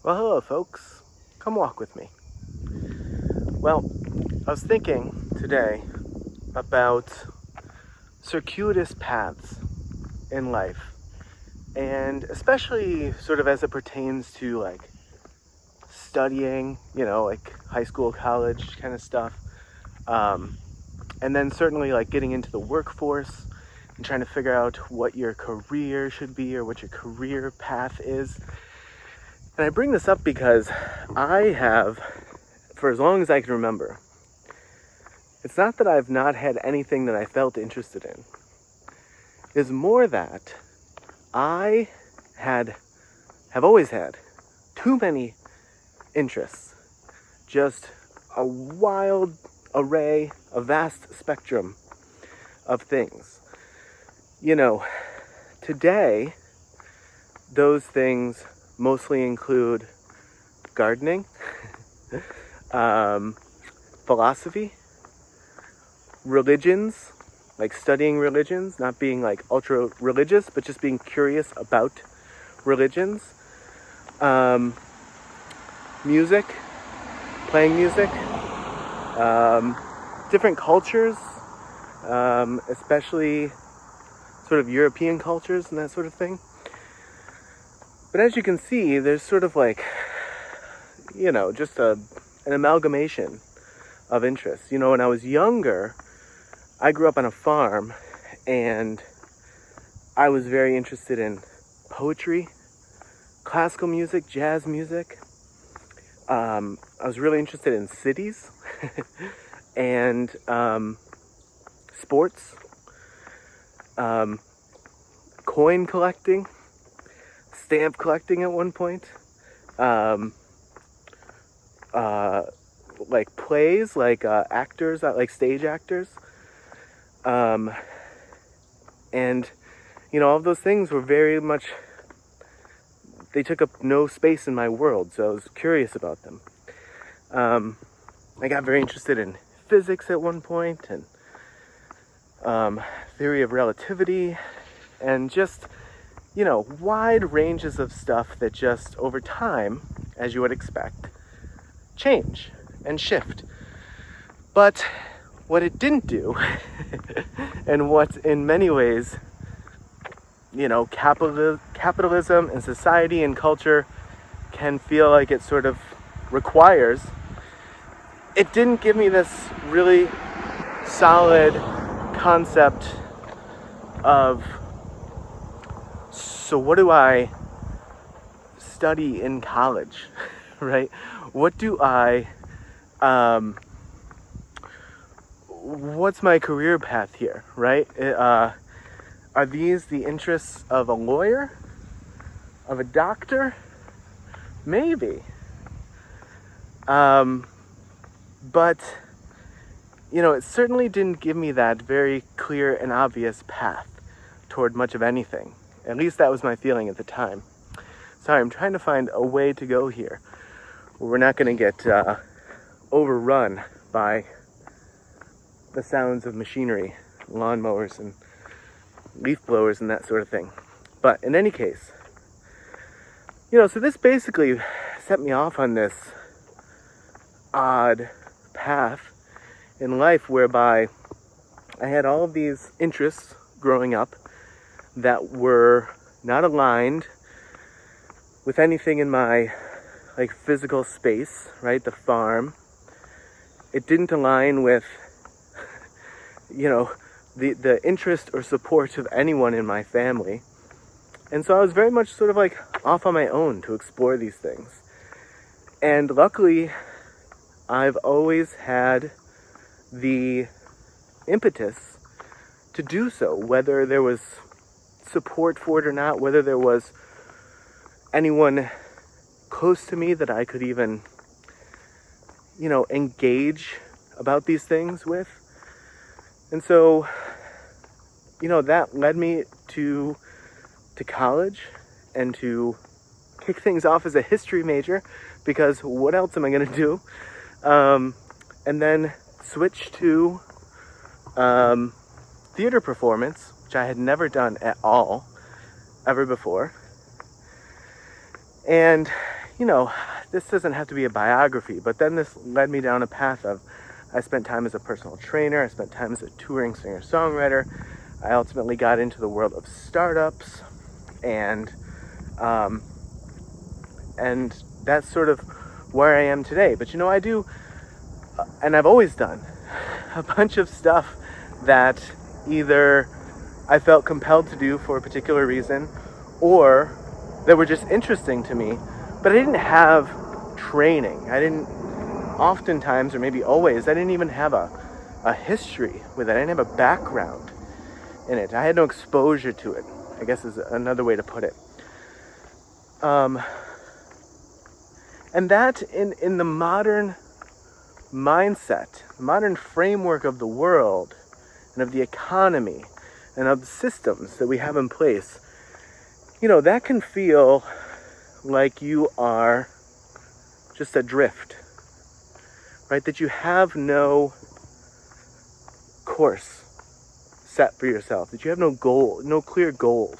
Well, hello, folks. Come walk with me. Well, I was thinking today about circuitous paths in life, and especially sort of as it pertains to like studying, like high school, college kind of stuff, um, and then certainly like getting into the workforce and trying to figure out what your career should be or what your career path is. And I bring this up because I have, for as long as I can remember, it's not that I've not had anything that I felt interested in. It's more that I have always had too many interests. Just a wild array, a vast spectrum of things. Today, those things mostly include gardening, philosophy, religions, like studying religions, not being like ultra religious, but just being curious about religions, music, playing music, different cultures, especially sort of European cultures and that sort of thing. But as you can see, there's sort of like, just an amalgamation of interests. When I was younger, I grew up on a farm, and I was very interested in poetry, classical music, jazz music. I was really interested in cities and sports, coin collecting, stamp collecting at one point, like plays, like actors, like stage actors. And, all of those things were very much, they took up no space in my world, so I was curious about them. I got very interested in physics at one point, and theory of relativity, and just, wide ranges of stuff that just, over time, as you would expect, change and shift. But what it didn't do, and what in many ways, capitalism and society and culture can feel like it sort of requires, it didn't give me this really solid concept of, so what do I study in college, right? What do I, what's my career path here, right? Are these the interests of a lawyer? Of a doctor? Maybe. But, it certainly didn't give me that very clear and obvious path toward much of anything. At least that was my feeling at the time. Sorry, I'm trying to find a way to go here where we're not going to get overrun by the sounds of machinery, lawnmowers and leaf blowers and that sort of thing. But in any case, so this basically set me off on this odd path in life whereby I had all of these interests growing up that were not aligned with anything in my like physical space, right? The farm. It didn't align with the interest or support of anyone in my family. And so I was very much sort of like off on my own to explore these things. And luckily, I've always had the impetus to do so, whether there was support for it or not, whether there was anyone close to me that I could even, engage about these things with. And so, that led me to college and to kick things off as a history major, because what else am I going to do? And then switch to theater performance, which I had never done at all ever before. And, this doesn't have to be a biography, but then this led me down a path of, I spent time as a personal trainer, I spent time as a touring singer-songwriter, I ultimately got into the world of startups, and that's sort of where I am today. But I do, and I've always done, a bunch of stuff that either I felt compelled to do for a particular reason, or that were just interesting to me, but I didn't have training. I didn't, oftentimes, or maybe always, I didn't even have a history with it. I didn't have a background in it. I had no exposure to it, I guess is another way to put it. And that in the modern mindset, the modern framework of the world and of the economy and of the systems that we have in place, that can feel like you are just adrift, right? That you have no course set for yourself, that you have no goal, no clear goals.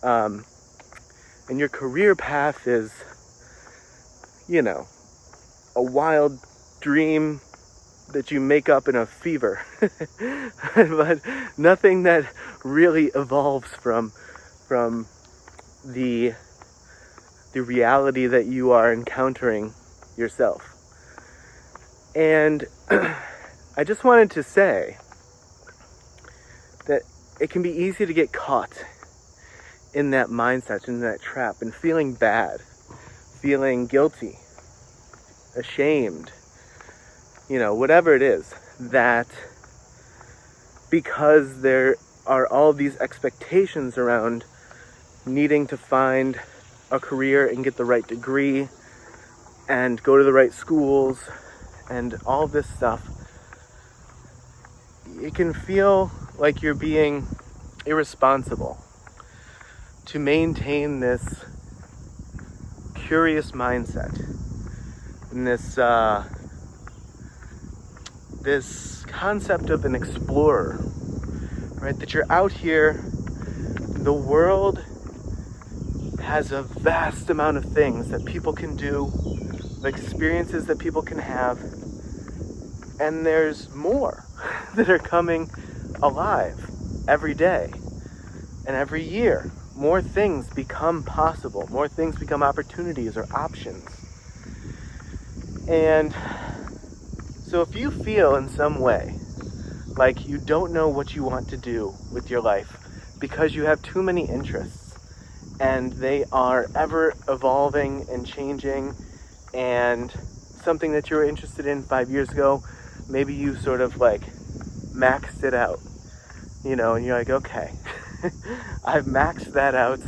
And your career path is, a wild dream that you make up in a fever, but nothing that really evolves from the reality that you are encountering yourself. And I just wanted to say that it can be easy to get caught in that mindset, in that trap, and feeling bad, feeling guilty, ashamed, whatever it is, that because there are all these expectations around needing to find a career and get the right degree and go to the right schools and all this stuff, it can feel like you're being irresponsible to maintain this curious mindset and this concept of an explorer, right? That you're out here, the world has a vast amount of things that people can do, experiences that people can have, and there's more that are coming alive every day and every year. More things become possible, more things become opportunities or options. And so if you feel in some way like you don't know what you want to do with your life because you have too many interests and they are ever evolving and changing, and something that you were interested in 5 years ago, maybe you sort of like maxed it out, and you're like, okay, I've maxed that out,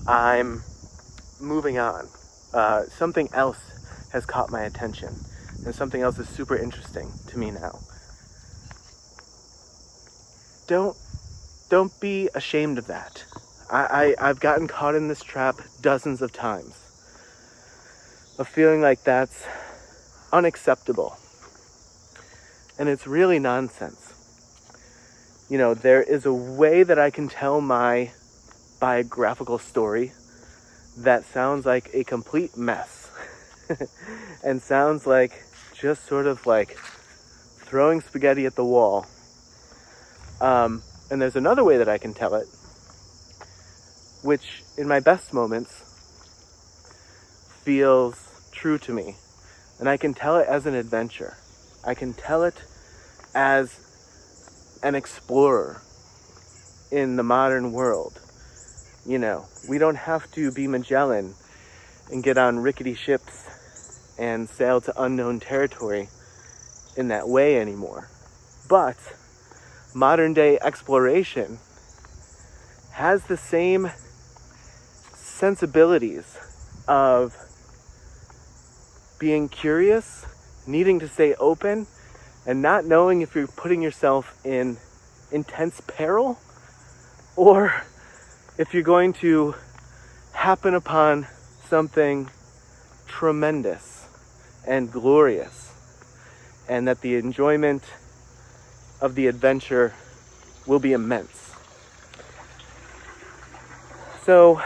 I'm moving on. Something else has caught my attention, and something else is super interesting to me now. Don't be ashamed of that. I've gotten caught in this trap dozens of times of feeling like that's unacceptable. And it's really nonsense. There is a way that I can tell my biographical story that sounds like a complete mess and sounds like just sort of like throwing spaghetti at the wall. And there's another way that I can tell it, which in my best moments feels true to me. And I can tell it as an adventure. I can tell it as an explorer in the modern world. We don't have to be Magellan and get on rickety ships and sail to unknown territory in that way anymore. But modern day exploration has the same sensibilities of being curious, needing to stay open, and not knowing if you're putting yourself in intense peril or if you're going to happen upon something tremendous and glorious, and that the enjoyment of the adventure will be immense. So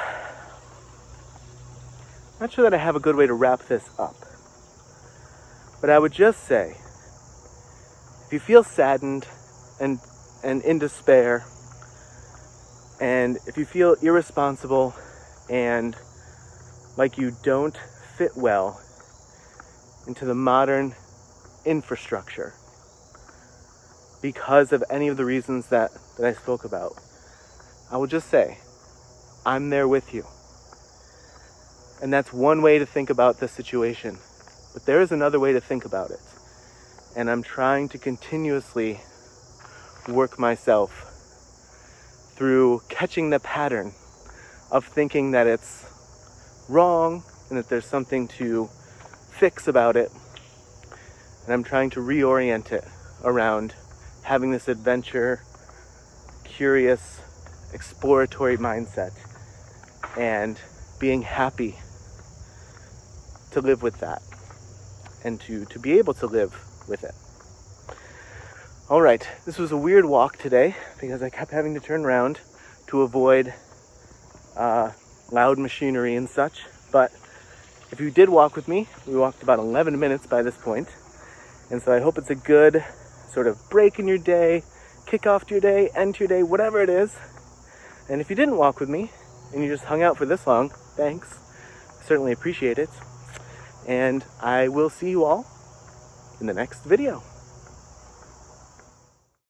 not sure that I have a good way to wrap this up. But I would just say, if you feel saddened and in despair, and if you feel irresponsible and like you don't fit well into the modern infrastructure because of any of the reasons that I spoke about, I will just say, I'm there with you. And that's one way to think about the situation. But there is another way to think about it. And I'm trying to continuously work myself through catching the pattern of thinking that it's wrong and that there's something to fix about it. And I'm trying to reorient it around having this adventure, curious, exploratory mindset and being happy to live with that and to be able to live with it. All right, this was a weird walk today because I kept having to turn around to avoid loud machinery and such. But if you did walk with me, we walked about 11 minutes by this point. And so I hope it's a good sort of break in your day, kick off to your day, end to your day, whatever it is. And if you didn't walk with me and you just hung out for this long, thanks. I certainly appreciate it. And I will see you all in the next video.